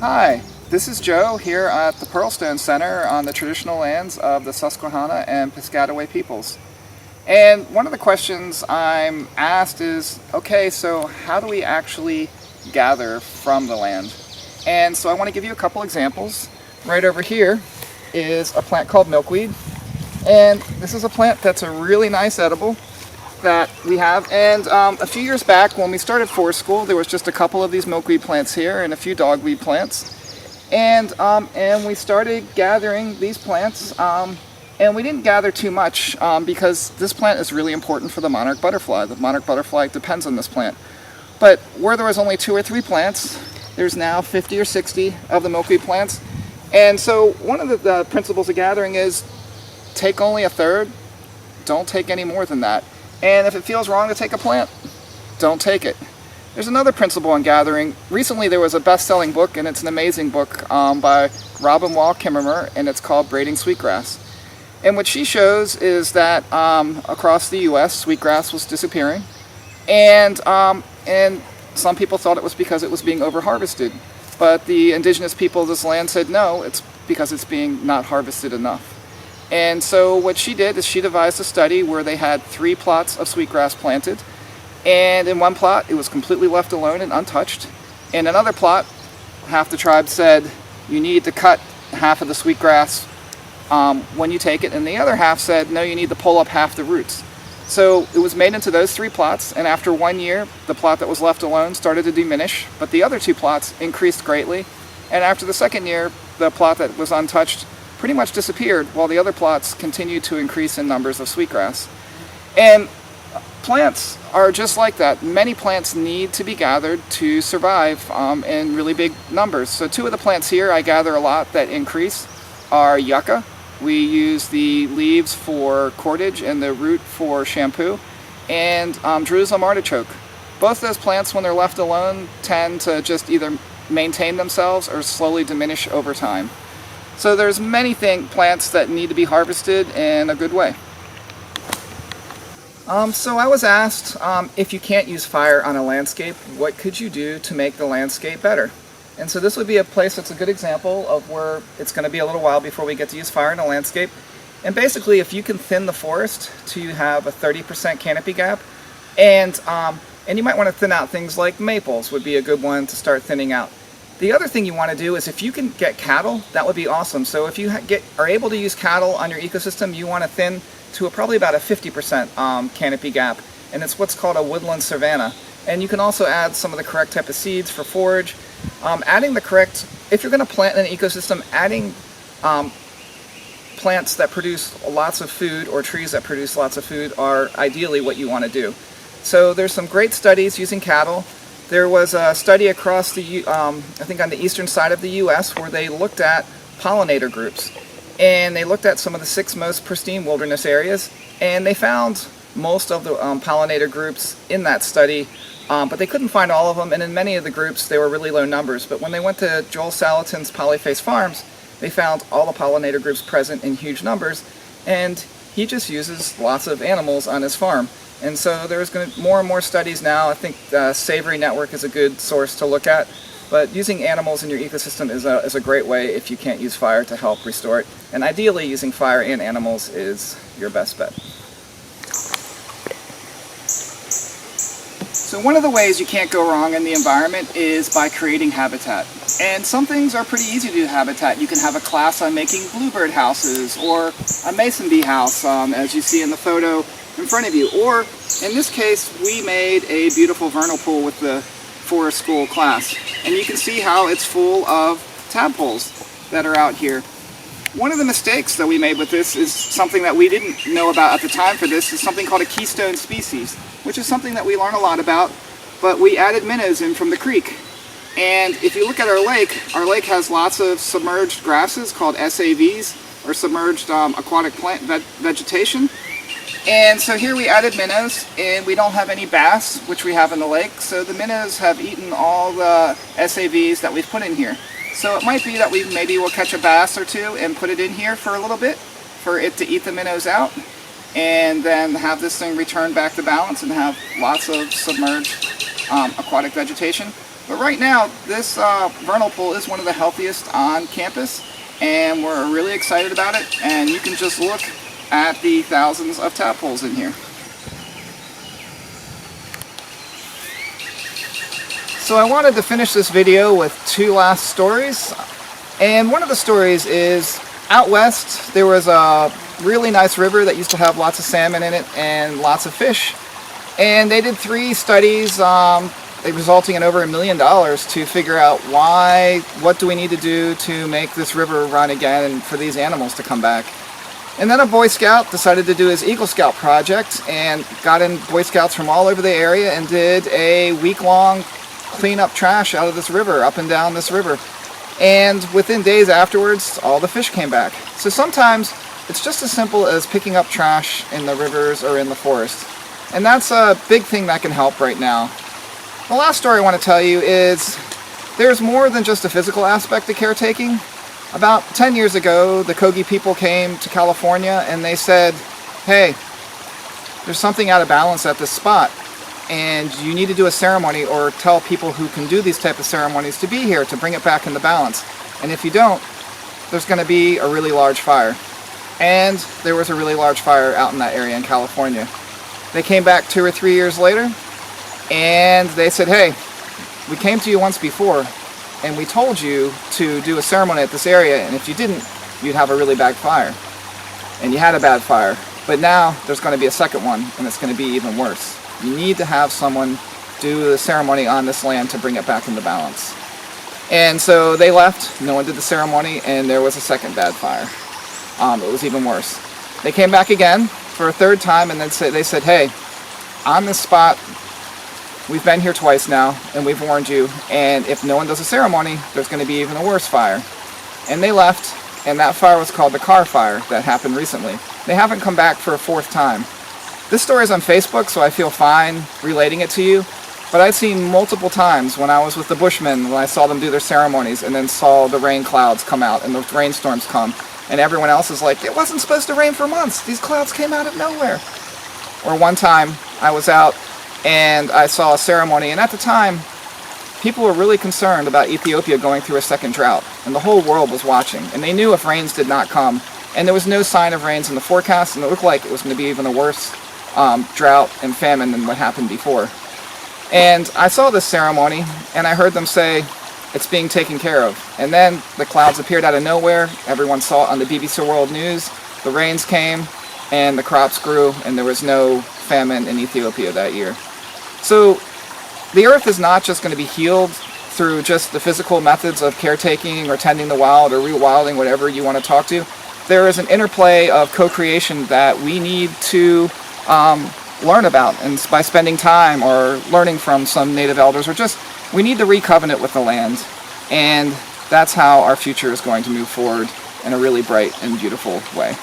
Hi, this is Joe here at the Pearlstone Center on the traditional lands of the Susquehanna and Piscataway peoples. And one of the questions I'm asked is, okay, so how do we actually gather from the land? And so I want to give you a couple examples. Right over here is a plant called milkweed. And this is a plant that's a really nice edible that we have. And a few years back when we started forest school, there was just a couple of these milkweed plants here and a few dogweed plants. And we started gathering these plants. And we didn't gather too much because this plant is really important for the monarch butterfly. The monarch butterfly depends on this plant. But where there was only 2 or 3 plants, there's now 50 or 60 of the milkweed plants. And so one of the principles of gathering is take only a third, don't take any more than that. And if it feels wrong to take a plant, don't take it. There's another principle on gathering. Recently there was a best-selling book, and it's an amazing book by Robin Wall Kimmerer, and it's called Braiding Sweetgrass. And what she shows is that across the U.S., sweetgrass was disappearing, and some people thought it was because it was being over-harvested. But the indigenous people of this land said no, it's because it's being not harvested enough. And so what she did is she devised a study where they had 3 plots of sweetgrass planted, and in one plot it was completely left alone and untouched. In another plot, half the tribe said you need to cut half of the sweetgrass when you take it, and the other half said no, you need to pull up half the roots. So it was made into those 3 plots, and after 1 year the plot that was left alone started to diminish, but the other 2 plots increased greatly, and after the 2nd year the plot that was untouched pretty much disappeared, while the other plots continued to increase in numbers of sweetgrass. And plants are just like that. Many plants need to be gathered to survive in really big numbers. So 2 of the plants here I gather a lot that increase are yucca. We use the leaves for cordage and the root for shampoo, and Jerusalem artichoke. Both those plants, when they're left alone, tend to just either maintain themselves or slowly diminish over time. So there's many plants that need to be harvested in a good way. So I was asked, if you can't use fire on a landscape, what could you do to make the landscape better? And so this would be a place that's a good example of where it's going to be a little while before we get to use fire in a landscape. And basically, if you can thin the forest to have a 30% canopy gap, and you might want to thin out things like maples would be a good one to start thinning out. The other thing you want to do is if you can get cattle, that would be awesome. So if you are able to use cattle on your ecosystem, you want to thin to probably about a 50% canopy gap, and it's what's called a woodland savanna. And you can also add some of the correct type of seeds for forage. If you're going to plant in an ecosystem, adding plants that produce lots of food or trees that produce lots of food are ideally what you want to do. So there's some great studies using cattle. There was a study across I think on the eastern side of the U.S. where they looked at pollinator groups. And they looked at some of the 6 most pristine wilderness areas, and they found most of the pollinator groups in that study, but they couldn't find all of them, and in many of the groups they were really low numbers. But when they went to Joel Salatin's Polyface Farms, they found all the pollinator groups present in huge numbers, and he just uses lots of animals on his farm. And so there's going to be more and more studies now. I think Savory Network is a good source to look at. But using animals in your ecosystem is a great way if you can't use fire to help restore it. And ideally, using fire and animals is your best bet. So one of the ways you can't go wrong in the environment is by creating habitat. And some things are pretty easy to do habitat. You can have a class on making bluebird houses or a mason bee house, as you see in the photo in front of you. Or in this case, we made a beautiful vernal pool with the forest school class. And you can see how it's full of tadpoles that are out here. One of the mistakes that we made with this is something that we didn't know about at the time for this, is something called a Keystone Species, which is something that we learn a lot about, but we added minnows in from the creek. And if you look at our lake has lots of submerged grasses called SAVs, or submerged aquatic plant vegetation. And so here we added minnows, and we don't have any bass, which we have in the lake, so the minnows have eaten all the SAVs that we've put in here. So it might be that we maybe will catch a bass or 2 and put it in here for a little bit, for it to eat the minnows out, and then have this thing return back to balance and have lots of submerged aquatic vegetation. But right now, this vernal pool is one of the healthiest on campus, and we're really excited about it. And you can just look at the thousands of tadpoles in here. So I wanted to finish this video with two last stories. And one of the stories is out west, there was a really nice river that used to have lots of salmon in it and lots of fish. And they did 3 studies resulting in over $1 million to figure out what do we need to do to make this river run again and for these animals to come back. And then a Boy Scout decided to do his Eagle Scout project and got in Boy Scouts from all over the area and did a week-long clean up trash out of this river, up and down this river. And within days afterwards, all the fish came back. So sometimes it's just as simple as picking up trash in the rivers or in the forest. And that's a big thing that can help right now. The last story I want to tell you is there's more than just a physical aspect to caretaking. About 10 years ago, the Kogi people came to California and they said, hey, there's something out of balance at this spot, and you need to do a ceremony or tell people who can do these type of ceremonies to be here to bring it back into balance. And if you don't, there's going to be a really large fire. And there was a really large fire out in that area in California. They came back 2 or 3 years later and they said, hey, we came to you once before and we told you to do a ceremony at this area, and if you didn't, you'd have a really bad fire. And you had a bad fire. But now there's going to be a second one, and it's going to be even worse. You need to have someone do the ceremony on this land to bring it back into balance. And so they left, no one did the ceremony, and there was a second bad fire. It was even worse. They came back again for a third time, and then they said, hey, on this spot, we've been here twice now, and we've warned you, and if no one does a ceremony, there's going to be even a worse fire. And they left, and that fire was called the Car Fire that happened recently. They haven't come back for a 4th time. This story is on Facebook, so I feel fine relating it to you, but I've seen multiple times when I was with the Bushmen, when I saw them do their ceremonies, and then saw the rain clouds come out, and the rainstorms come, and everyone else is like, it wasn't supposed to rain for months, these clouds came out of nowhere. Or one time, I was out, and I saw a ceremony, and at the time, people were really concerned about Ethiopia going through a second drought, and the whole world was watching, and they knew if rains did not come, and there was no sign of rains in the forecast, and it looked like it was going to be even a worse drought and famine than what happened before. And I saw this ceremony, and I heard them say, it's being taken care of. And then the clouds appeared out of nowhere, everyone saw it on the BBC World News, the rains came, and the crops grew, and there was no famine in Ethiopia that year. So the earth is not just going to be healed through just the physical methods of caretaking or tending the wild or rewilding, whatever you want to talk to. There is an interplay of co-creation that we need to learn about, and by spending time or learning from some native elders, or just we need to recovenant with the land, and that's how our future is going to move forward in a really bright and beautiful way.